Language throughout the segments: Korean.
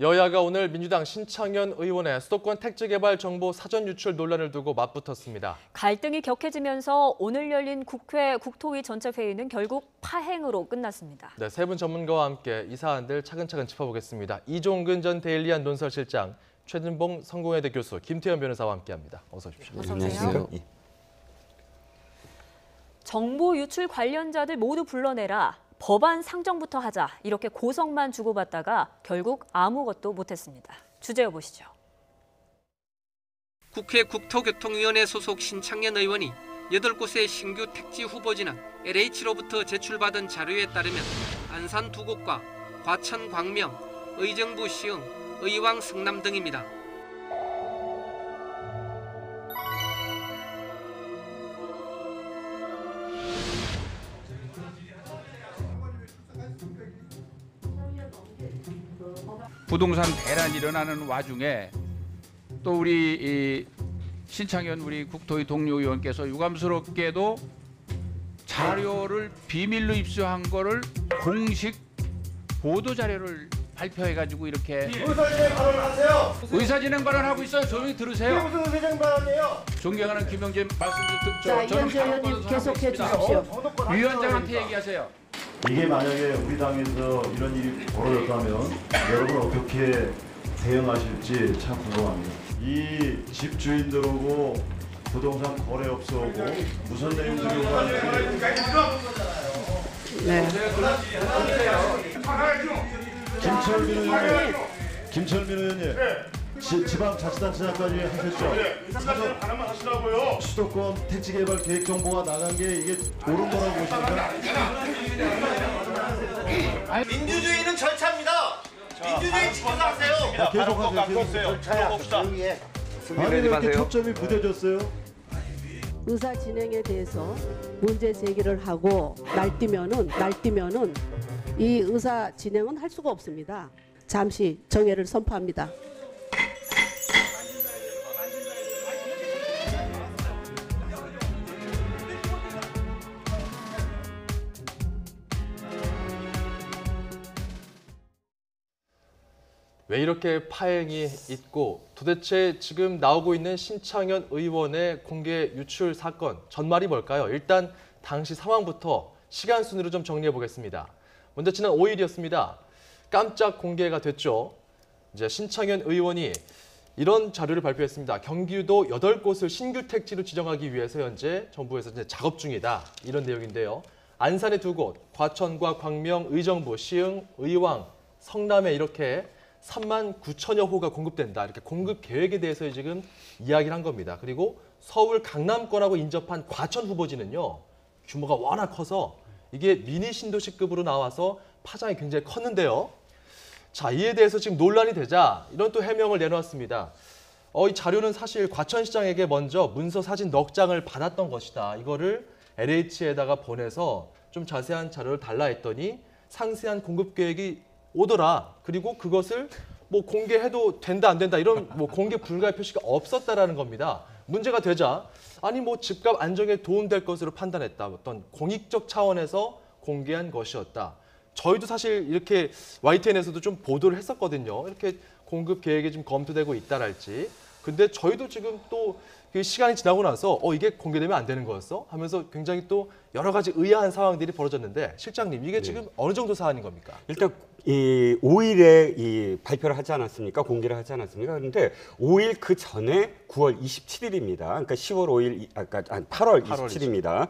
여야가 오늘 민주당 신창현 의원의 수도권 택지 개발 정보 사전 유출 논란을 두고 맞붙었습니다. 갈등이 격해지면서 오늘 열린 국회 국토위 전체 회의는 결국 파행으로 끝났습니다. 네, 세 분 전문가와 함께 이 사안들 차근차근 짚어보겠습니다. 이종근 전 데일리안 논설실장, 최진봉 성공회대 교수, 김태현 변호사와 함께합니다. 어서 오십시오. 어서 오세요. 정보 유출 관련자들 모두 불러내라. 법안 상정부터 하자. 이렇게 고성만 주고받다가 결국 아무것도 못했습니다. 주제어 보시죠. 국회 국토교통위원회 소속 신창현 의원이 8곳의 신규 택지 후보지는 LH로부터 제출받은 자료에 따르면 안산 2곳과 과천 광명, 의정부 시흥, 의왕 성남 등입니다. 부동산 대란이 일어나는 와중에 또 우리 신창현 우리 국토위 동료 의원께서 유감스럽게도 자료를 비밀로 입수한 거를 공식 보도 자료를 발표해가지고 이렇게 의사진행 발언을 하세요. 의사진행 발언하고 있어요. 조용히 들으세요. 무슨 의사진행 발언이에요? 존경하는 김영진 말씀 좀 자, 저는 이현주 의원님 계속해 주십시오. 위원장한테 얘기하세요. 이게 만약에 우리 당에서 이런 일이 벌어졌다면 여러분 어떻게 대응하실지 참 궁금합니다. 이 집주인들하고 부동산 거래업소하고 무슨 내용들이 오가는지 네. 김철민 의원님 지방자치단체장까지 하셨죠? 사전 발언만 하시라고요. 수도권 택지개발 계획 정보가 나간 게 이게 옳은 거라고 보십니까? 민주주의는 절차입니다. 민주주의 지켜서 하세요. 계속하세요. 들어봅시다. 아니 왜 이렇게 초점이 부대졌어요? 의사 진행에 대해서 문제 제기를 하고 날뛰면은 이 의사 진행은 할 수가 없습니다. 잠시 정회를 선포합니다. 왜 이렇게 파행이 있고 도대체 지금 나오고 있는 신창현 의원의 공개 유출 사건 전말이 뭘까요? 일단 당시 상황부터 시간 순으로 좀 정리해 보겠습니다. 먼저 지난 5일이었습니다. 깜짝 공개가 됐죠. 이제 신창현 의원이 이런 자료를 발표했습니다. 경기도 8곳을 신규 택지로 지정하기 위해서 현재 정부에서 이제 작업 중이다. 이런 내용인데요. 안산에 2곳, 과천과 광명, 의정부, 시흥, 의왕, 성남에 이렇게 3만 9천여 호가 공급된다. 이렇게 공급 계획에 대해서 지금 이야기를 한 겁니다. 그리고 서울 강남권하고 인접한 과천 후보지는요. 규모가 워낙 커서 이게 미니 신도시급으로 나와서 파장이 굉장히 컸는데요. 자, 이에 대해서 지금 논란이 되자 이런 또 해명을 내놓았습니다. 이 자료는 사실 과천시장에게 먼저 문서 사진 넉 장을 받았던 것이다. 이거를 LH에다가 보내서 좀 자세한 자료를 달라 했더니 상세한 공급 계획이 오더라. 그리고 그것을 뭐 공개해도 된다 안 된다 이런 뭐 공개 불가의 표시가 없었다라는 겁니다. 문제가 되자 아니 뭐 집값 안정에 도움될 것으로 판단했다. 어떤 공익적 차원에서 공개한 것이었다. 저희도 사실 이렇게 YTN에서도 좀 보도를 했었거든요. 이렇게 공급 계획이 좀 검토되고 있다랄지. 근데 저희도 지금 또 그 시간이 지나고 나서 이게 공개되면 안 되는 거였어? 하면서 굉장히 또 여러 가지 의아한 상황들이 벌어졌는데 실장님 이게 지금 어느 정도 사안인 겁니까? 일단 이 5일에 이 발표를 하지 않았습니까? 공개를 하지 않았습니까? 그런데 5일 그 전에 9월 27일입니다. 그러니까 10월 5일, 아까 8월 27일입니다.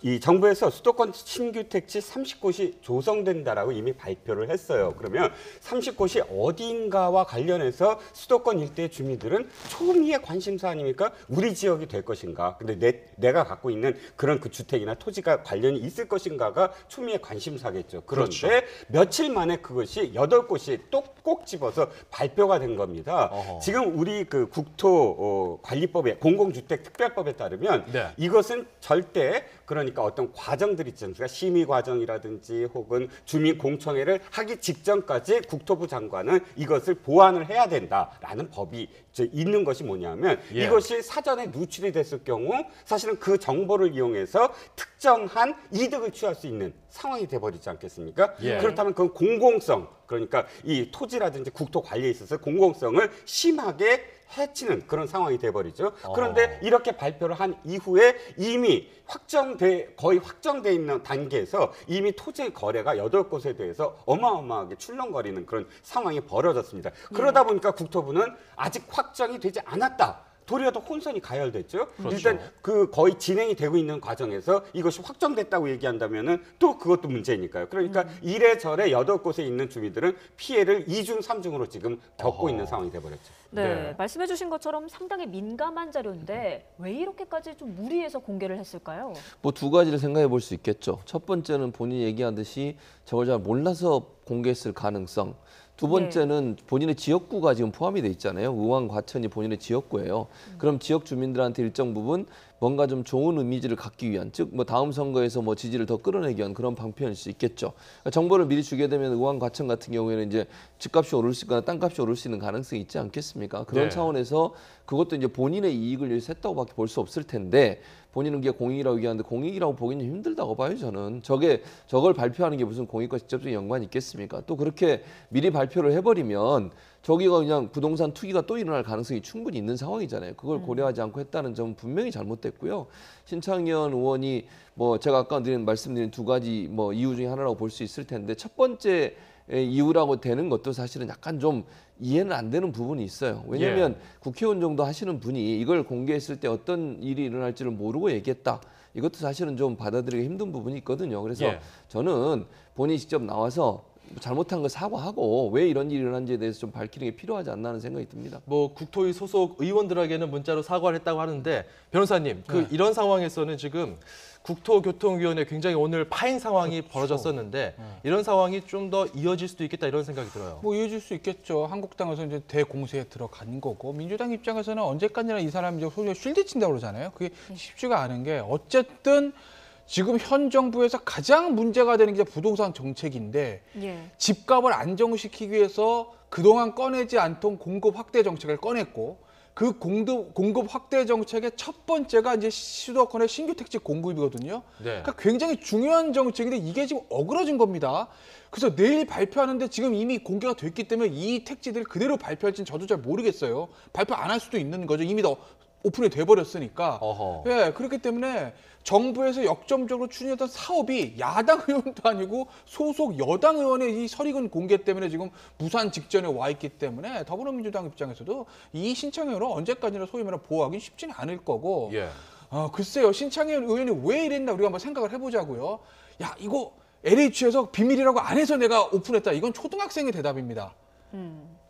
이 정부에서 수도권 신규 택지 30곳이 조성된다라고 이미 발표를 했어요. 그러면 30곳이 어딘가와 관련해서 수도권 일대 주민들은 초미의 관심사 아닙니까? 우리 지역이 될 것인가? 근데 내가 갖고 있는 그런 그 주택이나 토지가 관련이 있을 것인가가 초미의 관심사겠죠. 그런데 그렇죠. 며칠 만에 그것이 8곳이 또 꼭 집어서 발표가 된 겁니다. 지금 우리 그 국토관리법에 공공주택특별법에 따르면 네. 이것은 절대 그러니까 어떤 과정들이 있지 않습니까? 심의 과정이라든지 혹은 주민 공청회를 하기 직전까지 국토부 장관은 이것을 보완을 해야 된다라는 법이 있는 것이 뭐냐면 이것이 사전에 누출이 됐을 경우 사실은 그 정보를 이용해서 특정한 이득을 취할 수 있는 상황이 돼버리지 않겠습니까? 그렇다면 그건 공공성, 그러니까 이 토지라든지 국토 관리에 있어서 공공성을 심하게 해치는 그런 상황이 돼버리죠. 그런데 이렇게 발표를 한 이후에 이미 거의 확정돼 있는 단계에서 이미 토지 거래가 8곳에 대해서 어마어마하게 출렁거리는 그런 상황이 벌어졌습니다. 그러다 보니까 국토부는 아직 확정이 되지 않았다. 도리어 더 혼선이 가열됐죠. 그렇죠. 일단 그 거의 진행이 되고 있는 과정에서 이것이 확정됐다고 얘기한다면은 또 그것도 문제니까요. 그러니까 이래저래 8곳에 있는 주민들은 피해를 2중, 3중으로 지금 겪고 있는 상황이 돼버렸죠. 네, 말씀해 주신 것처럼 상당히 민감한 자료인데 왜 이렇게까지 좀 무리해서 공개를 했을까요? 뭐 두 가지를 생각해 볼 수 있겠죠. 첫 번째는 본인이 얘기한 듯이 저걸 잘 몰라서 공개했을 가능성. 두 번째는 본인의 지역구가 지금 포함이 돼 있잖아요. 의왕, 과천이 본인의 지역구예요. 그럼 지역 주민들한테 일정 부분 뭔가 좀 좋은 이미지를 갖기 위한, 즉 뭐 다음 선거에서 뭐 지지를 더 끌어내기 위한 그런 방편일 수 있겠죠. 그러니까 정보를 미리 주게 되면 의왕, 과천 같은 경우에는 이제 집값이 오를 수 있거나 땅값이 오를 수 있는 가능성이 있지 않겠습니까? 그런 네. 차원에서 그것도 이제 본인의 이익을 위해서 했다고밖에 볼 수 없을 텐데 본인은 그게 공익이라고 얘기하는데 공익이라고 보기는 힘들다고 봐요, 저는. 저걸 발표하는 게 무슨 공익과 직접적인 연관이 있겠습니까? 또 그렇게 미리 발표를 해버리면 저기가 그냥 부동산 투기가 또 일어날 가능성이 충분히 있는 상황이잖아요. 그걸 고려하지 않고 했다는 점은 분명히 잘못됐고요. 신창현 의원이 뭐 제가 아까 말씀드린 두 가지 뭐 이유 중에 하나라고 볼 수 있을 텐데 첫 번째 이유라고 되는 것도 사실은 약간 좀 이해는 안 되는 부분이 있어요. 왜냐하면 국회의원 정도 하시는 분이 이걸 공개했을 때 어떤 일이 일어날지를 모르고 얘기했다. 이것도 사실은 좀 받아들이기 힘든 부분이 있거든요. 그래서 저는 본인이 직접 나와서 잘못한 거 사과하고 왜 이런 일이 일어난지에 대해서 좀 밝히는 게 필요하지 않나 하는 생각이 듭니다. 뭐 국토위 소속 의원들에게는 문자로 사과를 했다고 하는데 변호사님, 이런 상황에서는 지금 국토교통위원회 굉장히 오늘 파행 상황이 벌어졌었는데 이런 상황이 좀 더 이어질 수도 있겠다 이런 생각이 들어요. 뭐 이어질 수 있겠죠. 한국당에서 이제 대공세에 들어간 거고 민주당 입장에서는 언제까지나 이 사람이 이제 소위 쉴드 친다고 그러잖아요. 그게 쉽지가 않은 게 어쨌든 지금 현 정부에서 가장 문제가 되는 게 부동산 정책인데 집값을 안정시키기 위해서 그동안 꺼내지 않던 공급 확대 정책을 꺼냈고 그 공급 확대 정책의 첫 번째가 이제 수도권의 신규 택지 공급이거든요. 그러니까 굉장히 중요한 정책인데 이게 지금 어그러진 겁니다. 그래서 내일 발표하는데 지금 이미 공개가 됐기 때문에 이 택지들을 그대로 발표할지는 저도 잘 모르겠어요. 발표 안 할 수도 있는 거죠. 이미 다 오픈이 돼버렸으니까. 예, 그렇기 때문에 정부에서 역점적으로 추진했던 사업이 야당 의원도 아니고 소속 여당 의원의 이 설익은 공개 때문에 지금 무산 직전에 와 있기 때문에 더불어민주당 입장에서도 이 신창현 의원을 언제까지나 소위 말하면 보호하기 쉽지는 않을 거고 글쎄요. 신창현 의원이 왜 이랬나 우리가 한번 생각을 해보자고요. 야, 이거 LH에서 비밀이라고 안 해서 내가 오픈했다. 이건 초등학생의 대답입니다.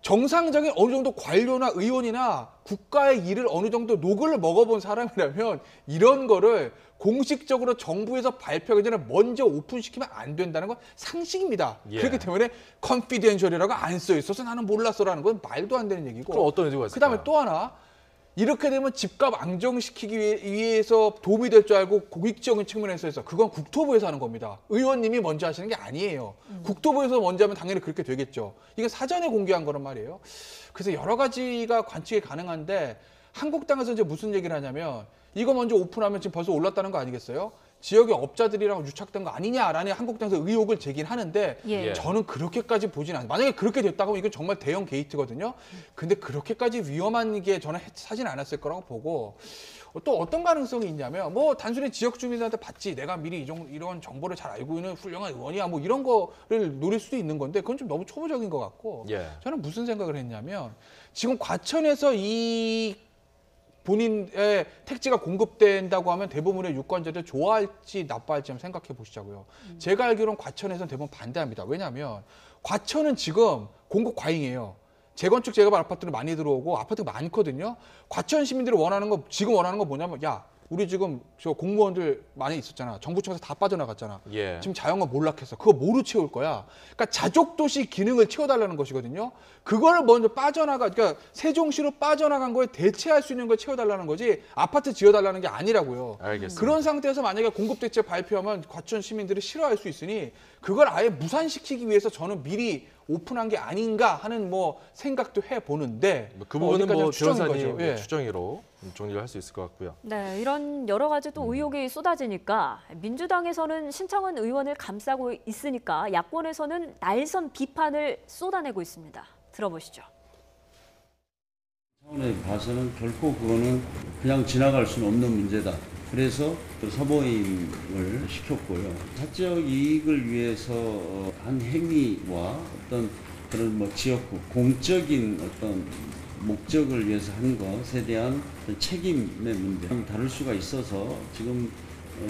정상적인 어느 정도 관료나 의원이나 국가의 일을 어느 정도 녹을 먹어본 사람이라면 이런 거를 공식적으로 정부에서 발표하기 전에 먼저 오픈시키면 안 된다는 건 상식입니다. 그렇기 때문에 컨피덴셜이라고 안 써 있어서 나는 몰랐어라는 건 말도 안 되는 얘기고. 그럼 어떤 의도가 있을까요? 그다음에 또 하나. 이렇게 되면 집값 안정시키기 위해서 도움이 될 줄 알고 공익적인 측면에서 해서 그건 국토부에서 하는 겁니다. 의원님이 먼저 하시는 게 아니에요. 국토부에서 먼저 하면 당연히 그렇게 되겠죠. 이게 사전에 공개한 거란 말이에요. 그래서 여러 가지가 관측이 가능한데 한국당에서 이제 무슨 얘기를 하냐면 이거 먼저 오픈하면 지금 벌써 올랐다는 거 아니겠어요? 지역의 업자들이랑 유착된 거 아니냐라는 한국당에서 의혹을 제기는 하는데 저는 그렇게까지 보진 않아요. 만약에 그렇게 됐다고 하면 이건 정말 대형 게이트거든요. 근데 그렇게까지 위험한 게 저는 사진 않았을 거라고 보고 또 어떤 가능성이 있냐면 뭐 단순히 지역 주민들한테 받지 내가 미리 이런 정보를 잘 알고 있는 훌륭한 의원이야 뭐 이런 거를 노릴 수도 있는 건데 그건 좀 너무 초보적인 것 같고 저는 무슨 생각을 했냐면 지금 과천에서 이 본인의 택지가 공급된다고 하면 대부분의 유권자들 좋아할지 나빠할지 한번 생각해 보시자고요. 제가 알기로는 과천에서는 대부분 반대합니다. 왜냐하면 과천은 지금 공급 과잉이에요. 재건축 재개발 아파트도 많이 들어오고 아파트가 많거든요. 과천 시민들이 원하는 거 지금 원하는 거 뭐냐면 야 우리 지금 저 공무원들 많이 있었잖아. 정부청에서 다 빠져나갔잖아. 지금 자영업 몰락했어. 그거 뭐로 채울 거야? 그러니까 자족도시 기능을 채워달라는 것이거든요. 그걸 먼저 그러니까 세종시로 빠져나간 거에 대체할 수 있는 걸 채워달라는 거지 아파트 지어달라는 게 아니라고요. 알겠습니다. 그런 상태에서 만약에 공급대책 발표하면 과천 시민들이 싫어할 수 있으니 그걸 아예 무산시키기 위해서 저는 미리 오픈한 게 아닌가 하는 뭐 생각도 해보는데 그 부분은 뭐 추정인 변호사님 거죠. 추정으로 정리를 할 수 있을 것 같고요. 네, 이런 여러 가지 또 의혹이 쏟아지니까 민주당에서는 신창원 의원을 감싸고 있으니까 야권에서는 날선 비판을 쏟아내고 있습니다. 들어보시죠. 차원에 봐서는 결코 그거는 그냥 지나갈 수는 없는 문제다. 그래서 그 사모임을 시켰고요. 사적 이익을 위해서 한 행위와 어떤 그런 뭐 지역구 공적인 어떤 목적을 위해서 한 것에 대한 책임의 문제 다룰 수가 있어서 지금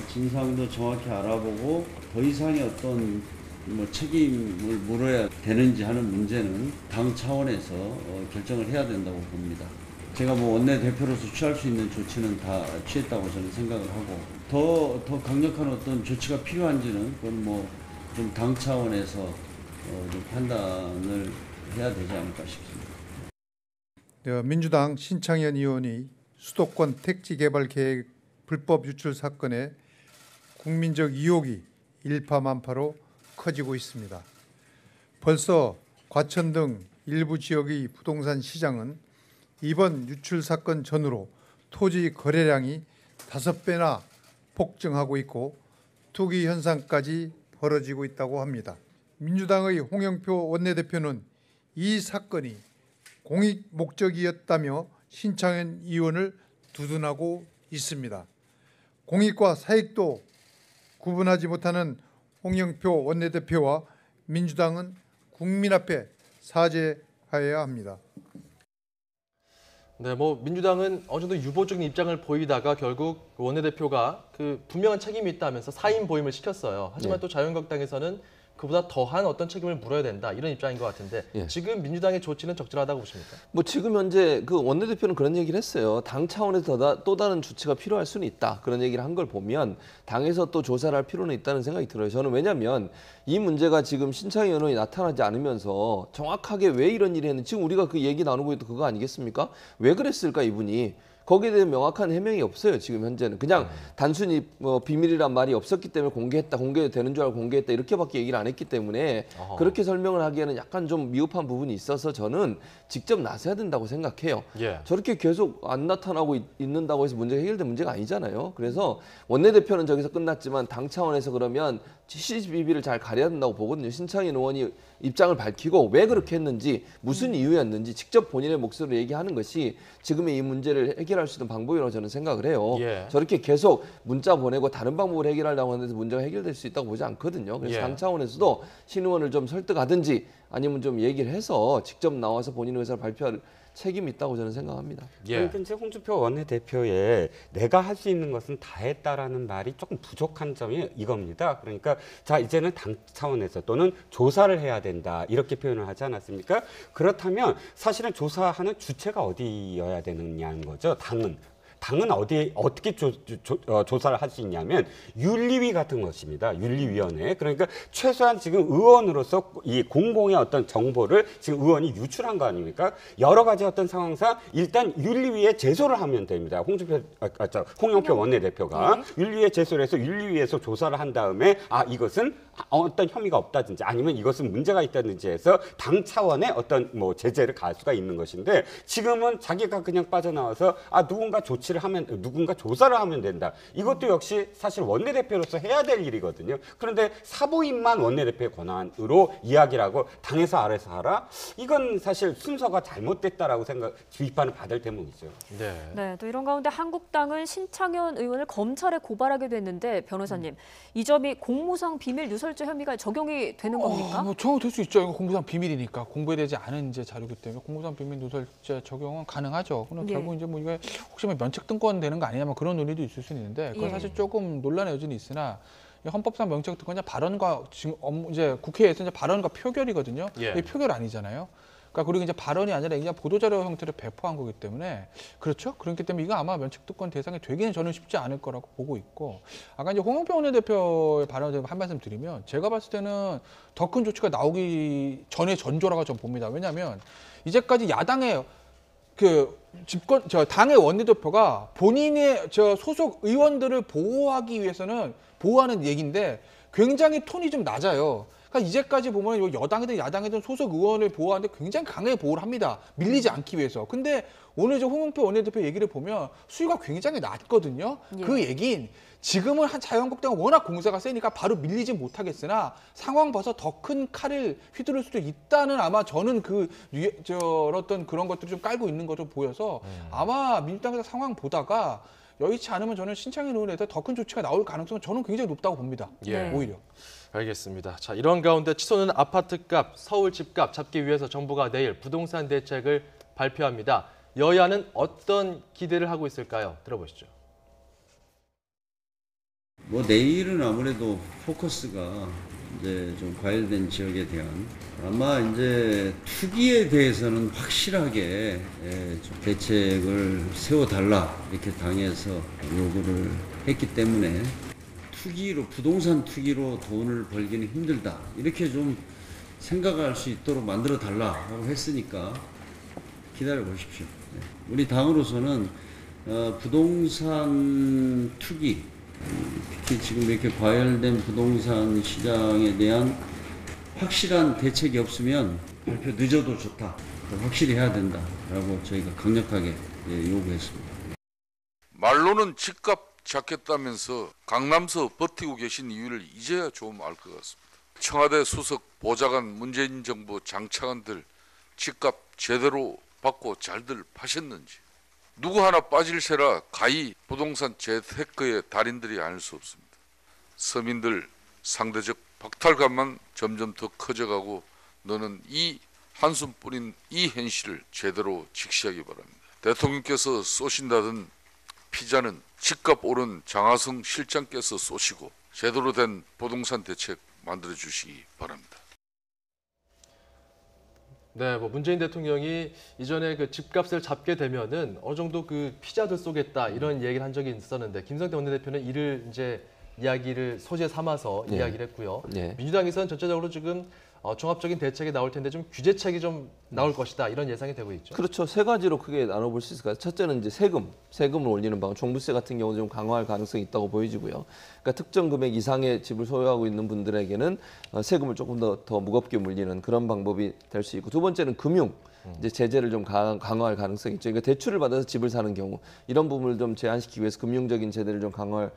진상도 정확히 알아보고 더 이상의 어떤 뭐 책임을 물어야 되는지 하는 문제는 당 차원에서 결정을 해야 된다고 봅니다. 제가 뭐 원내대표로서 취할 수 있는 조치는 다 취했다고 저는 생각을 하고 더 강력한 어떤 조치가 필요한지는 그건 뭐 좀 당 차원에서 좀 판단을 해야 되지 않을까 싶습니다. 민주당 신창현 의원이 수도권 택지 개발 계획 불법 유출 사건에 국민적 의혹이 일파만파로 커지고 있습니다. 벌써 과천 등 일부 지역의 부동산 시장은 이번 유출 사건 전후로 토지 거래량이 5배나 폭증하고 있고 투기 현상까지 벌어지고 있다고 합니다. 민주당의 홍영표 원내대표는 이 사건이 공익 목적이었다며 신창현 의원을 두둔하고 있습니다. 공익과 사익도 구분하지 못하는 홍영표 원내대표와 민주당은 국민 앞에 사죄하여야 합니다. 네, 뭐 민주당은 어느 정도 유보적인 입장을 보이다가 결국 원내대표가 그 분명한 책임이 있다면서 사인 보임을 시켰어요. 하지만 또 자유한국당에서는 그보다 더한 어떤 책임을 물어야 된다 이런 입장인 것 같은데 지금 민주당의 조치는 적절하다고 보십니까? 뭐 지금 현재 그 원내대표는 그런 얘기를 했어요. 당 차원에서 또 다른 조치가 필요할 수는 있다. 그런 얘기를 한 걸 보면 당에서 또 조사를 할 필요는 있다는 생각이 들어요. 저는 왜냐하면 이 문제가 지금 신창현 의원이 나타나지 않으면서 정확하게 왜 이런 일이 했는지 지금 우리가 그 얘기 나누고 있던 그거 아니겠습니까? 왜 그랬을까 이분이? 거기에 대한 명확한 해명이 없어요. 지금 현재는 그냥 단순히 뭐 비밀이란 말이 없었기 때문에 공개되는 줄 알고 공개했다 이렇게밖에 얘기를 안 했기 때문에 그렇게 설명을 하기에는 약간 좀 미흡한 부분이 있어서 저는 직접 나서야 된다고 생각해요. 저렇게 계속 안 나타나고 있는다고 해서 문제가 해결된 문제가 아니잖아요. 그래서 원내대표는 저기서 끝났지만 당 차원에서 그러면 CCTV를 잘 가려야 된다고 보거든요. 신창현 의원이 입장을 밝히고 왜 그렇게 했는지 무슨 이유였는지 직접 본인의 목소리로 얘기하는 것이 지금의 이 문제를 해결할 수 있는 방법이라고 저는 생각을 해요. 저렇게 계속 문자 보내고 다른 방법으로 해결하려고 하는데 문제가 해결될 수 있다고 보지 않거든요. 그래서 당 차원에서도 신 의원을 좀 설득하든지 아니면 좀 얘기를 해서 직접 나와서 본인의 의사를 발표할 책임이 있다고 저는 생각합니다. 그러니까 이제 홍준표 원내대표의 내가 할 수 있는 것은 다 했다라는 말이 조금 부족한 점이 이겁니다. 그러니까 자 이제는 당 차원에서 또는 조사를 해야 된다 이렇게 표현을 하지 않았습니까? 그렇다면 사실은 조사하는 주체가 어디여야 되느냐는 거죠. 당은 어떻게 조사를 할 수 있냐면 윤리위 같은 것입니다. 윤리위원회. 그러니까 최소한 지금 의원으로서 이 공공의 어떤 정보를 지금 의원이 유출한 거 아닙니까? 여러 가지 어떤 상황상 일단 윤리위에 제소를 하면 됩니다. 홍영표 원내대표가 윤리위에 제소를 해서 윤리위에서 조사를 한 다음에 이것은 어떤 혐의가 없다든지 아니면 이것은 문제가 있다든지 해서 당 차원의 어떤 뭐 제재를 가할 수가 있는 것인데 지금은 자기가 그냥 빠져나와서 누군가 조사를 하면 된다. 이것도 역시 사실 원내대표로서 해야 될 일이거든요. 그런데 사보임만 원내대표의 권한으로 이야기를 하고 당에서 알아서 하라? 이건 사실 순서가 잘못됐다라고 비판을 받을 대목이죠. 네, 또 이런 가운데 한국당은 신창현 의원을 검찰에 고발하게 됐는데 변호사님, 이 점이 공무상 비밀 누설죄 혐의가 적용이 되는 겁니까? 뭐 적용될 수 있죠. 이거 공무상 비밀이니까 공개되지 않은 이제 자료기 때문에 공무상 비밀 누설죄 적용은 가능하죠. 그럼 결국 이제 뭐 이게 혹시 뭐 면책 등권 되는 거 아니냐, 뭐 그런 논의도 있을 수는 있는데 그건 사실 조금 논란의 여지는 있으나 헌법상 명책 등권이 발언과 지금 이제 국회에서 이제 발언과 표결이거든요. 이게 표결 아니잖아요. 그러니까 그리고 이제 발언이 아니라 그냥 보도자료 형태로 배포한 거기 때문에 그렇죠. 그렇기 때문에 이거 아마 면책특권 대상이 되기는 저는 쉽지 않을 거라고 보고 있고 아까 이제 홍영표 원내대표의 발언을 한 말씀 드리면 제가 봤을 때는 더 큰 조치가 나오기 전에 전조라고 좀 봅니다. 왜냐하면 이제까지 야당의 당의 원내대표가 본인의 소속 의원들을 보호하기 위해서는 보호하는 얘기인데 굉장히 톤이 좀 낮아요. 그러니까 이제까지 보면 여당이든 야당이든 소속 의원을 보호하는데 굉장히 강하게 보호를 합니다. 밀리지 않기 위해서. 근데 오늘 저 홍영표 원내대표 얘기를 보면 수위가 굉장히 낮거든요. 예. 그 얘긴 지금은 한 자유한국당은 워낙 공세가 세니까 바로 밀리지 못하겠으나 상황 봐서 더 큰 칼을 휘두를 수도 있다는 아마 저는 어떤 그런 것들을 좀 깔고 있는 것으로 보여서 아마 민주당에서 상황 보다가 여의치 않으면 저는 신창현 의원에 대해 더 큰 조치가 나올 가능성은 저는 굉장히 높다고 봅니다. 예. 오히려. 알겠습니다. 자, 이런 가운데 치솟는 아파트값, 서울 집값 잡기 위해서 정부가 내일 부동산 대책을 발표합니다. 여야는 어떤 기대를 하고 있을까요? 들어보시죠. 뭐 내일은 아무래도 포커스가 이제 좀 과열된 지역에 대한 아마 이제 투기에 대해서는 확실하게 좀 대책을 세워달라 이렇게 당에서 요구를 했기 때문에 부동산 투기로 돈을 벌기는 힘들다 이렇게 좀 생각할 수 있도록 만들어 달라고 했으니까 기다려 보십시오. 우리 당으로서는 부동산 투기 특히 지금 이렇게 과열된 부동산 시장에 대한 확실한 대책이 없으면 발표 늦어도 좋다. 확실히 해야 된다라고 저희가 강력하게 요구했습니다. 말로는 집값 잡겠다면서 강남서 버티고 계신 이유를 이제야 좀 알 것 같습니다. 청와대 수석 보좌관 문재인 정부 장차관들 집값 제대로 받고 잘들 파셨는지 누구 하나 빠질세라 가히 부동산 재테크의 달인들이 아닐 수 없습니다. 서민들 상대적 박탈감만 점점 더 커져가고 너는 이 한숨 뿌린 이 현실을 제대로 직시하기 바랍니다. 대통령께서 쏘신다던 피자는 집값 오른 장하성 실장께서 쏘시고 제대로 된 부동산 대책 만들어 주시기 바랍니다. 네, 뭐 문재인 대통령이 이전에 그 집값을 잡게 되면은 어느 정도 그 피자도 쏘겠다 이런 얘기를 한 적이 있었는데 김성태 원내대표는 이를 이제 이야기를 소재 삼아서 이야기를 했고요. 민주당에서는 전체적으로 지금 종합적인 대책이 나올 텐데 좀 규제책이 좀 나올 것이다 이런 예상이 되고 있죠. 그렇죠. 세 가지로 크게 나눠볼 수 있을 것 같아요. 첫째는 이제 세금을 올리는 방안, 종부세 같은 경우는 좀 강화할 가능성이 있다고 보여지고요. 그러니까 특정 금액 이상의 집을 소유하고 있는 분들에게는 세금을 조금 더 무겁게 물리는 그런 방법이 될 수 있고, 두 번째는 금융. 이제 제재를 좀 강화할 가능성이 있죠. 그러니까 대출을 받아서 집을 사는 경우 이런 부분을 좀 제한시키기 위해서 금융적인 제재를 좀 강화할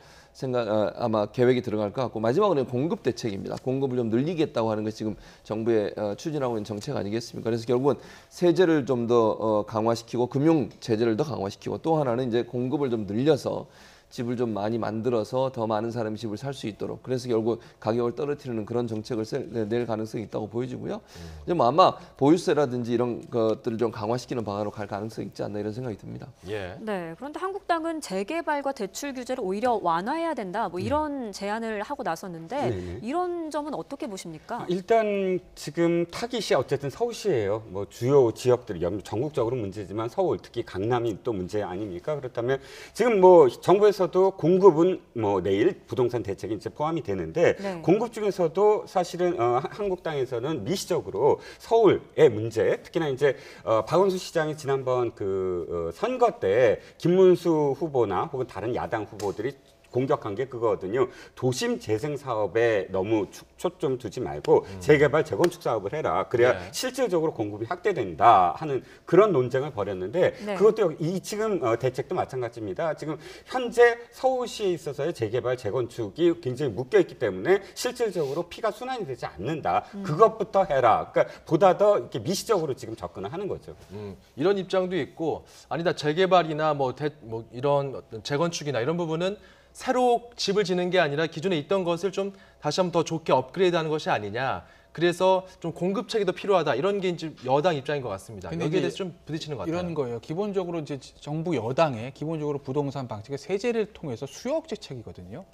아마 계획이 들어갈 것 같고, 마지막으로 공급 대책입니다. 공급을 좀 늘리겠다고 하는 것이 지금 정부의 추진하고 있는 정책 아니겠습니까? 그래서 결국은 세제를 좀 더 강화시키고 금융 제재를 더 강화시키고, 또 하나는 이제 공급을 좀 늘려서 집을 좀 많이 만들어서 더 많은 사람이 집을 살 수 있도록, 그래서 결국 가격을 떨어뜨리는 그런 정책을 낼 가능성이 있다고 보여지고요. 이제 뭐 아마 보유세라든지 이런 것들을 좀 강화시키는 방안으로 갈 가능성이 있지 않나 이런 생각이 듭니다. 네, 그런데 한국당은 재개발과 대출 규제를 오히려 완화해야 된다, 뭐 이런 제안을 하고 나섰는데 이런 점은 어떻게 보십니까? 일단 지금 타깃이 어쨌든 서울시예요. 뭐 주요 지역들이 전국적으로 문제지만 서울, 특히 강남이 또 문제 아닙니까? 그렇다면 지금 뭐 정부에서도 공급은 뭐 내일 부동산 대책이 이제 포함이 되는데 공급 중에서도 사실은 한국당에서는 미시적으로 서울의 문제, 특히나 이제 박원순 시장이 지난번 그 선거 때 김문수 후보나 혹은 다른 야당 후보들이 공격한 게 그거거든요. 도심 재생 사업에 너무 초점 두지 말고 재개발, 재건축 사업을 해라. 그래야 실질적으로 공급이 확대된다 하는 그런 논쟁을 벌였는데 그것도 이 지금 대책도 마찬가지입니다. 지금 현재 서울시에 있어서의 재개발, 재건축이 굉장히 묶여 있기 때문에 실질적으로 피가 순환이 되지 않는다. 그것부터 해라. 그러니까 보다 더 이렇게 미시적으로 지금 접근을 하는 거죠. 이런 입장도 있고, 아니다 재개발이나 뭐 이런 어떤 재건축이나 이런 부분은 새로 집을 짓는 게 아니라 기존에 있던 것을 좀 다시 한번 더 좋게 업그레이드하는 것이 아니냐. 그래서 좀 공급책이 더 필요하다. 이런 게 이제 여당 입장인 것 같습니다. 여기에 대해서 좀 부딪히는 것 같아요. 이런 거예요. 기본적으로 이제 정부 여당의 기본적으로 부동산 방식의 세제를 통해서 수요 억제책이거든요.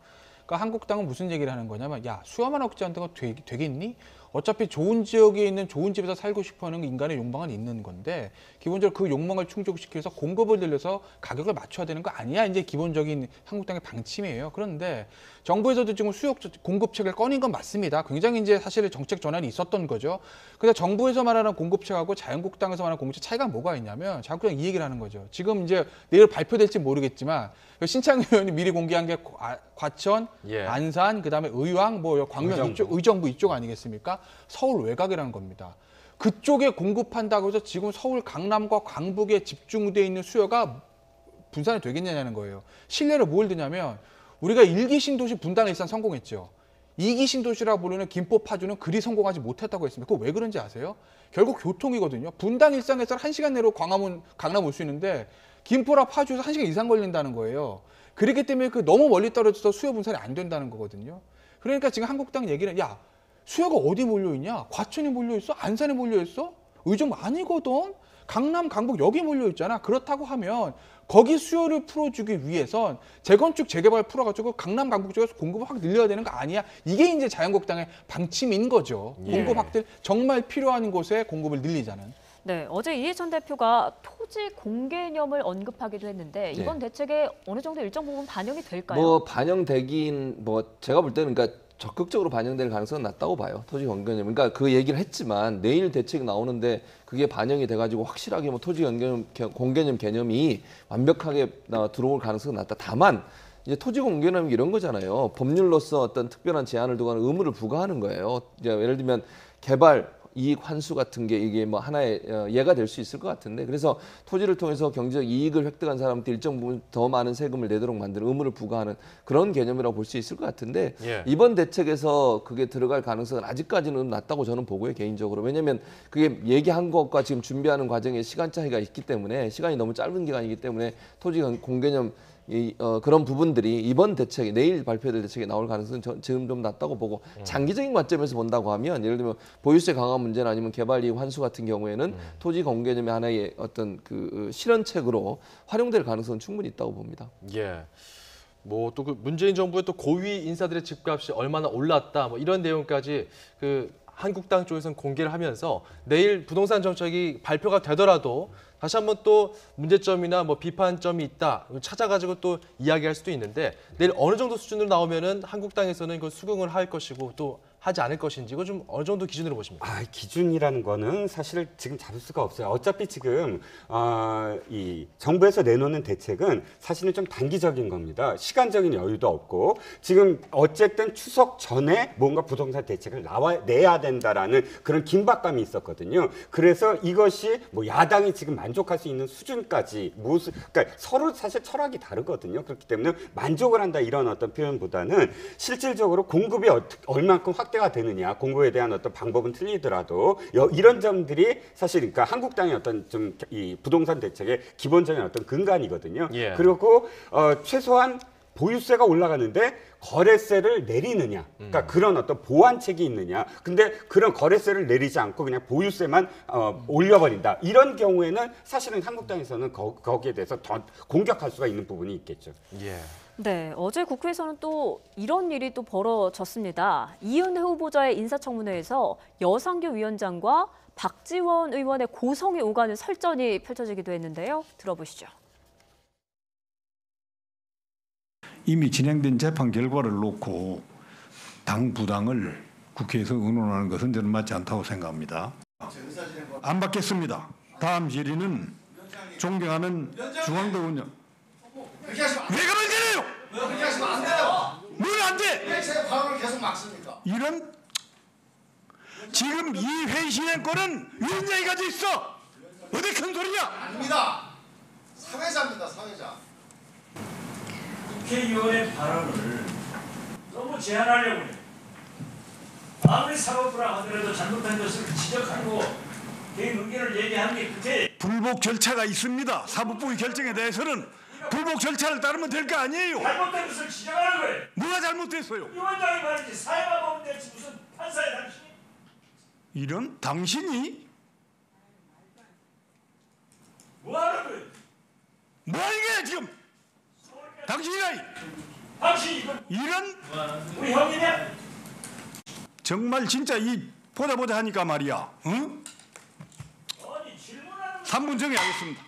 그러니까 한국당은 무슨 얘기를 하는 거냐면, 야, 수요만 억제한다고 되겠니? 어차피 좋은 지역에 있는 좋은 집에서 살고 싶어하는 인간의 욕망은 있는 건데 기본적으로 그 욕망을 충족시켜서 공급을 늘려서 가격을 맞춰야 되는 거 아니야? 이제 기본적인 한국당의 방침이에요. 그런데 정부에서도 지금 수요 공급책을 꺼낸 건 맞습니다. 굉장히 이제 사실 정책 전환이 있었던 거죠. 근데 정부에서 말하는 공급책하고 자유한국당에서 말하는 공급책 차이가 뭐가 있냐면 자유한국당 이 얘기를 하는 거죠. 지금 이제 내일 발표될지 모르겠지만 신창 의원이 미리 공개한 게 과천, 안산, 그다음에 의왕, 뭐 광명 이쪽, 의정부 이쪽 아니겠습니까? 서울 외곽이라는 겁니다. 그쪽에 공급한다고 해서 지금 서울 강남과 광북에 집중되어 있는 수요가 분산이 되겠냐는 거예요. 신뢰를 뭘 드냐면 우리가 1기 신도시 분당 일산 성공했죠. 2기 신도시라고 부르는 김포 파주는 그리 성공하지 못했다고 했습니다. 그거 왜 그런지 아세요? 결국 교통이거든요. 분당 일산에서 1시간 내로 강남 올 수 있는데 김포라 파주에서 1시간 이상 걸린다는 거예요. 그렇기 때문에 그 너무 멀리 떨어져서 수요 분산이 안 된다는 거거든요. 그러니까 지금 한국당 얘기는 야 수요가 어디 몰려있냐? 과천에 몰려있어? 안산에 몰려있어? 의정부 아니거든? 강남, 강북 여기 몰려있잖아. 그렇다고 하면 거기 수요를 풀어주기 위해선 재건축, 재개발 풀어가지고 강남, 강북 쪽에서 공급을 확 늘려야 되는 거 아니야? 이게 이제 자유한국당의 방침인 거죠. 공급 확대 정말 필요한 곳에 공급을 늘리자는. 네, 어제 이해찬 대표가 토지 공개념을 언급하기도 했는데 이번 대책에 어느 정도 일정 부분 반영이 될까요? 뭐 반영되긴 뭐 제가 볼 때는 그러니까 적극적으로 반영될 가능성은 낮다고 봐요. 토지 공개념. 그러니까 그 얘기를 했지만 내일 대책이 나오는데 그게 반영이 돼가지고 확실하게 뭐 토지 공개념 개념이 완벽하게 들어올 가능성은 낮다. 다만 이제 토지 공개념이 이런 거잖아요. 법률로서 어떤 특별한 제한을 두거나 의무를 부과하는 거예요. 이제 예를 들면 개발 이익 환수 같은 게 이게 뭐 하나의 예가 될 수 있을 것 같은데 그래서 토지를 통해서 경제적 이익을 획득한 사람한테 일정 부분 더 많은 세금을 내도록 만드는 의무를 부과하는 그런 개념이라고 볼 수 있을 것 같은데 이번 대책에서 그게 들어갈 가능성은 아직까지는 낮다고 저는 보고요 개인적으로. 왜냐하면 그게 얘기한 것과 지금 준비하는 과정에 시간 차이가 있기 때문에 시간이 너무 짧은 기간이기 때문에 토지 공개념 그런 부분들이 이번 대책에 내일 발표될 대책에 나올 가능성은 지금 좀 낮다고 보고 장기적인 관점에서 본다고 하면 예를 들면 보유세 강화 문제나 아니면 개발 이익 환수 같은 경우에는 토지 공개념의 하나의 어떤 그 실현책으로 활용될 가능성은 충분히 있다고 봅니다. 예. 뭐 또 그 문재인 정부의 또 고위 인사들의 집값이 얼마나 올랐다 뭐 이런 내용까지 그 한국당 쪽에서는 공개를 하면서 내일 부동산 정책이 발표가 되더라도 다시 한번 또 문제점이나 뭐 비판점이 있다 찾아가지고 또 이야기할 수도 있는데 내일 어느 정도 수준으로 나오면은 한국당에서는 이거 수긍을 할 것이고 또 하지 않을 것인지 이거 좀 어느 정도 기준으로 보십니까? 기준이라는 거는 사실 지금 잡을 수가 없어요. 어차피 지금 이 정부에서 내놓는 대책은 사실은 좀 단기적인 겁니다. 시간적인 여유도 없고 지금 어쨌든 추석 전에 뭔가 부동산 대책을 내야 된다라는 그런 긴박감이 있었거든요. 그래서 이것이 뭐 야당이 지금 만족할 수 있는 수준까지 그러니까 서로 사실 철학이 다르거든요. 그렇기 때문에 만족을 한다 이런 어떤 표현보다는 실질적으로 공급이 얼만큼 확대가 되느냐, 공급에 대한 어떤 방법은 틀리더라도 이런 점들이 사실 그러니까 한국당의 어떤 좀 이 부동산 대책의 기본적인 어떤 근간이거든요. 그리고 최소한 보유세가 올라가는데 거래세를 내리느냐, 그러니까 그런 어떤 보완책이 있느냐. 근데 그런 거래세를 내리지 않고 그냥 보유세만 올려버린다. 이런 경우에는 사실은 한국당에서는 거기에 대해서 더 공격할 수가 있는 부분이 있겠죠. 네, 어제 국회에서는 또 이런 일이 또 벌어졌습니다. 이은혜 후보자의 인사청문회에서 여상규 위원장과 박지원 의원의 고성이 오가는 설전이 펼쳐지기도 했는데요. 들어보시죠. 이미 진행된 재판 결과를 놓고 당 부당을 국회에서 의논하는 것은 저는 맞지 않다고 생각합니다. 안 받겠습니다. 다음 질의는 존경하는 중앙대 의원. 그렇게 하시면 안 왜 그런 거예요? 그렇게 하시면 안 돼요. 뭘 안 돼? 왜 제 발언을 계속 막습니까? 이런 지금 이 회의 진행권은 위원장이 가지고 있어. 어디 큰 소리냐? 아닙니다. 사회자입니다. 사회자. 국회의원의 발언을 너무 제한하려고 해요. 아무리 사법부라 하더라도 잘못한 것을 지적하고 개인 의견을 얘기하는 게 국회. 불복 절차가 있습니다. 사법부의 결정에 대해서는 불복 절차를 따르면 될 거 아니에요. 잘못된 것을 지적하는 거예요. 뭐가 잘못됐어요? 위원장이 말이지 사회가 보면 되지 무슨 판사야 당신이. 이런 당신이 뭐 하는 거예요? 뭐 하는 거야 지금? 당신이가 당신 이건 이런 우리 형이냐? 정말 진짜 이 보자 하니까 말이야. 응? 3분 정해야겠습니다.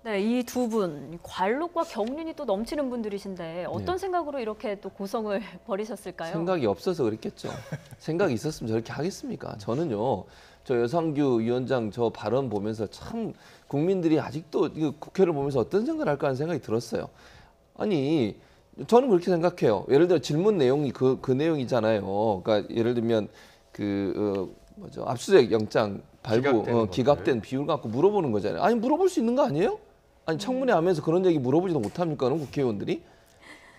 네, 이 두 분 관록과 경륜이 또 넘치는 분들이신데 어떤 생각으로 이렇게 또 고성을 벌이셨을까요? 생각이 없어서 그랬겠죠. 생각이 있었으면 저렇게 하겠습니까? 저는요. 저 여상규 위원장 저 발언 보면서 참 국민들이 아직도 이 국회를 보면서 어떤 생각을 할까 하는 생각이 들었어요. 아니 저는 그렇게 생각해요. 예를 들어 질문 내용이 그 내용이잖아요. 그러니까 예를 들면 압수수색 영장 발부 기각된 비율 갖고 물어보는 거잖아요. 아니 물어볼 수 있는 거 아니에요? 아니 청문회 하면서 그런 얘기 물어보지도 못합니까? 그럼 국회의원들이?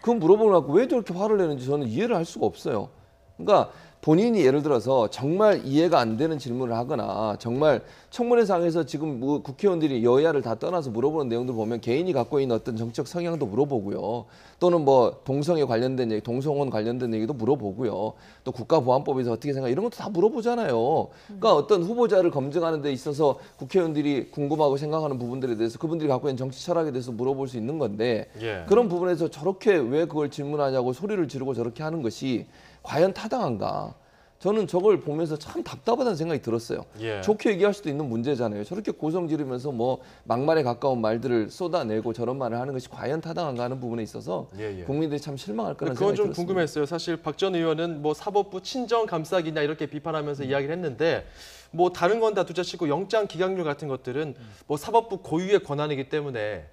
그건 물어보는 거 갖고 왜 저렇게 화를 내는지 저는 이해를 할 수가 없어요. 그러니까 본인이 예를 들어서 정말 이해가 안 되는 질문을 하거나 정말 청문회상에서 지금 뭐 국회의원들이 여야를 다 떠나서 물어보는 내용들 보면 개인이 갖고 있는 어떤 정책 성향도 물어보고요. 또는 뭐 동성애 관련된 얘기, 동성혼 관련된 얘기도 물어보고요. 또 국가보안법에서 어떻게 생각해 이런 것도 다 물어보잖아요. 그러니까 어떤 후보자를 검증하는 데 있어서 국회의원들이 궁금하고 생각하는 부분들에 대해서 그분들이 갖고 있는 정치 철학에 대해서 물어볼 수 있는 건데 그런 부분에서 저렇게 왜 그걸 질문하냐고 소리를 지르고 저렇게 하는 것이 과연 타당한가? 저는 저걸 보면서 참 답답하다는 생각이 들었어요. 좋게 얘기할 수도 있는 문제잖아요. 저렇게 고성 지르면서 뭐 막말에 가까운 말들을 쏟아내고 저런 말을 하는 것이 과연 타당한가 하는 부분에 있어서 국민들이 참 실망할 거라는 생각이 들었습니다. 그건 좀 궁금했어요. 사실 박 전 의원은 뭐 사법부 친정 감싸기냐 이렇게 비판하면서 이야기를 했는데 뭐 다른 건 다 둘째치고 영장 기각률 같은 것들은 뭐 사법부 고유의 권한이기 때문에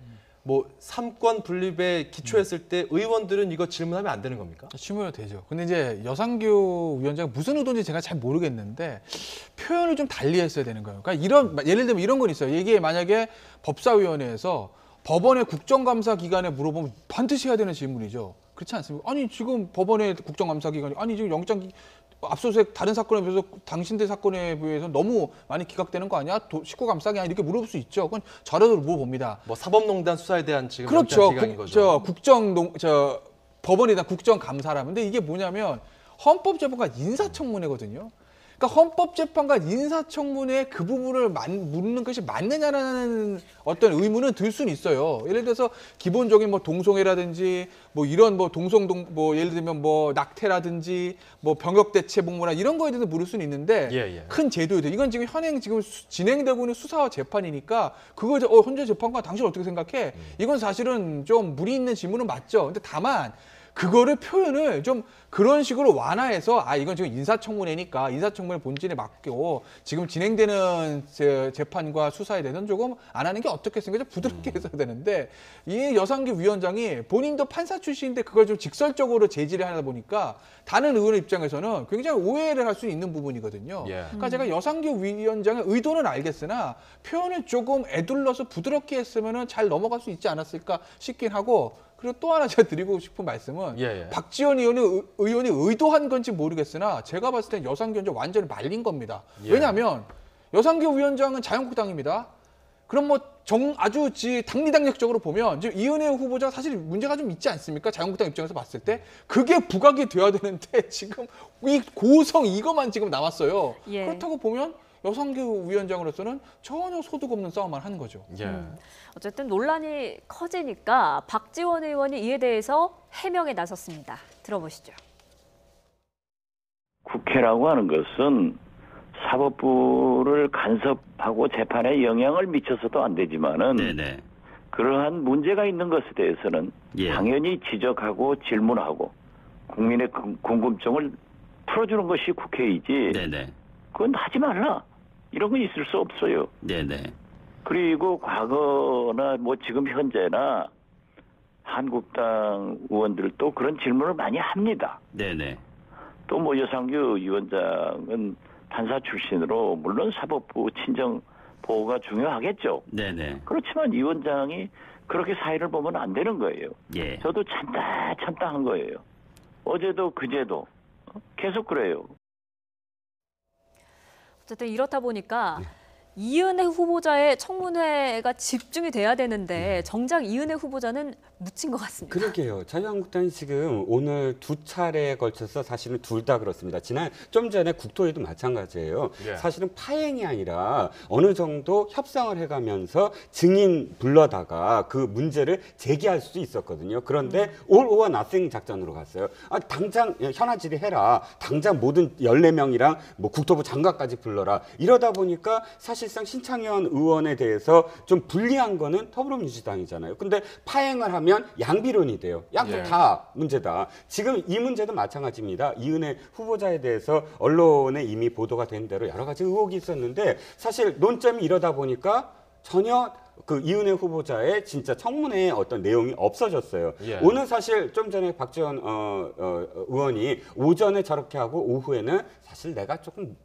뭐 3권 분립에 기초했을 때 의원들은 이거 질문하면 안 되는 겁니까? 질문은 되죠. 근데 이제 여상규 위원장이 무슨 의도인지 제가 잘 모르겠는데 표현을 좀 달리 했어야 되는 거예요. 그러니까 예를 들면 이런 건 있어요. 이게 만약에 법사위원회에서 법원의 국정감사 기간에 물어보면 반드시 해야 되는 질문이죠. 그렇지 않습니까? 아니 지금 법원의 국정감사 기간이 아니 지금 영장 압수수색 다른 사건에 비해서 당신들 사건에 비해서 너무 많이 기각되는 거 아니야? 식구 감싸기 아니야? 이렇게 물어볼 수 있죠. 그건 자료를 물어봅니다. 뭐 사법농단 수사에 대한 지금 그렇죠. 영장 기각인 거죠. 법원에 대한 국정감사라면 근데 이게 뭐냐면 헌법재판관 인사청문회거든요. 그러니까 헌법재판관 인사청문회 그 부분을 묻는 것이 맞느냐라는 어떤 의문은 들 수는 있어요. 예를 들어서 기본적인 뭐 동성애라든지 뭐 이런 뭐 뭐 예를 들면 뭐 낙태라든지 뭐 병역 대체 복무나 이런 거에 대해서 물을 수는 있는데 큰 제도에 대해 이건 지금 지금 진행되고 있는 수사와 재판이니까 그거 헌재 재판관 당신 어떻게 생각해? 이건 사실은 좀 무리 있는 질문은 맞죠. 근데 다만 그거를 표현을 좀 그런 식으로 완화해서 이건 지금 인사청문회니까 인사청문회 본질에 맡기고 지금 진행되는 재판과 수사에 대해서는 조금 안 하는 게 어떻겠습니까? 좀 부드럽게 해서야 되는데 이 여상규 위원장이 본인도 판사 출신인데 그걸 좀 직설적으로 제지를 하다 보니까 다른 의원의 입장에서는 굉장히 오해를 할 수 있는 부분이거든요. 그러니까 제가 여상규 위원장의 의도는 알겠으나 표현을 조금 에둘러서 부드럽게 했으면 잘 넘어갈 수 있지 않았을까 싶긴 하고 그리고 또 하나 제가 드리고 싶은 말씀은 박지원 의원이 의도한 건지 모르겠으나 제가 봤을 땐 여상규 위원장 완전히 말린 겁니다. 왜냐하면 여상규 위원장은 자유한국당입니다. 그럼 뭐 아주 당리당략적으로 보면 지금 이은혜 후보자 사실 문제가 좀 있지 않습니까? 자유한국당 입장에서 봤을 때 그게 부각이 돼야 되는데 지금 이 고성 이것만 지금 남았어요. 그렇다고 보면 여상규 위원장으로서는 전혀 소득 없는 싸움만 하는 거죠. 어쨌든 논란이 커지니까 박지원 의원이 이에 대해서 해명에 나섰습니다. 들어보시죠. 국회라고 하는 것은 사법부를 간섭하고 재판에 영향을 미쳐서도 안 되지만은 그러한 문제가 있는 것에 대해서는 당연히 지적하고 질문하고 국민의 궁금증을 풀어주는 것이 국회이지 그건 하지 말라. 이런 건 있을 수 없어요. 그리고 과거나 뭐 지금 현재나 한국당 의원들도 그런 질문을 많이 합니다. 또 뭐 여상규 위원장은 판사 출신으로 물론 사법부 친정 보호가 중요하겠죠. 그렇지만 위원장이 그렇게 사회를 보면 안 되는 거예요. 저도 참다 한 거예요. 어제도 그제도 계속 그래요. 어쨌든 이렇다 보니까 이은혜 후보자의 청문회가 집중이 돼야 되는데 정작 이은혜 후보자는 묻힌 것 같습니다. 그러게요. 자유한국당이 지금 오늘 두 차례에 걸쳐서 사실은 둘 다 그렇습니다. 좀 전에 국토위도 마찬가지예요. 예. 사실은 파행이 아니라 어느 정도 협상을 해가면서 증인 불러다가 그 문제를 제기할 수 있었거든요. 그런데 올 오와 나싱 작전으로 갔어요. 당장 현안 질의해라. 당장 모든 14명이랑 뭐 국토부 장관까지 불러라. 이러다 보니까 사실상 신창현 의원에 대해서 좀 불리한 거는 더불어민주당이잖아요. 근데 파행을 하면 양비론이 돼요. 양쪽 다 문제다. 지금 이 문제도 마찬가지입니다. 이은혜 후보자에 대해서 언론에 이미 보도가 된 대로 여러 가지 의혹이 있었는데 사실 논점이 이러다 보니까 전혀 그 이은혜 후보자의 진짜 청문회의 어떤 내용이 없어졌어요. 예. 오늘 사실 좀 전에 박지원 의원이 오전에 저렇게 하고 오후에는 사실 내가 조금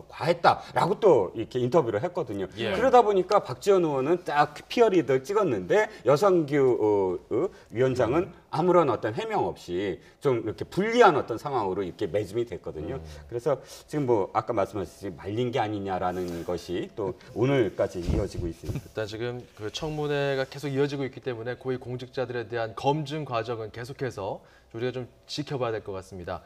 과했다라고 또 이렇게 인터뷰를 했거든요. 예. 그러다 보니까 박지원 의원은 딱 피어리더를 찍었는데 여성규 위원장은 아무런 어떤 해명 없이 좀 이렇게 불리한 어떤 상황으로 이렇게 매짐이 됐거든요. 그래서 지금 뭐 아까 말씀하셨듯이 말린 게 아니냐라는 것이 또 오늘까지 이어지고 있습니다. 일단 지금 그 청문회가 계속 이어지고 있기 때문에 고위 공직자들에 대한 검증 과정은 계속해서 우리가 좀 지켜봐야 될 것 같습니다.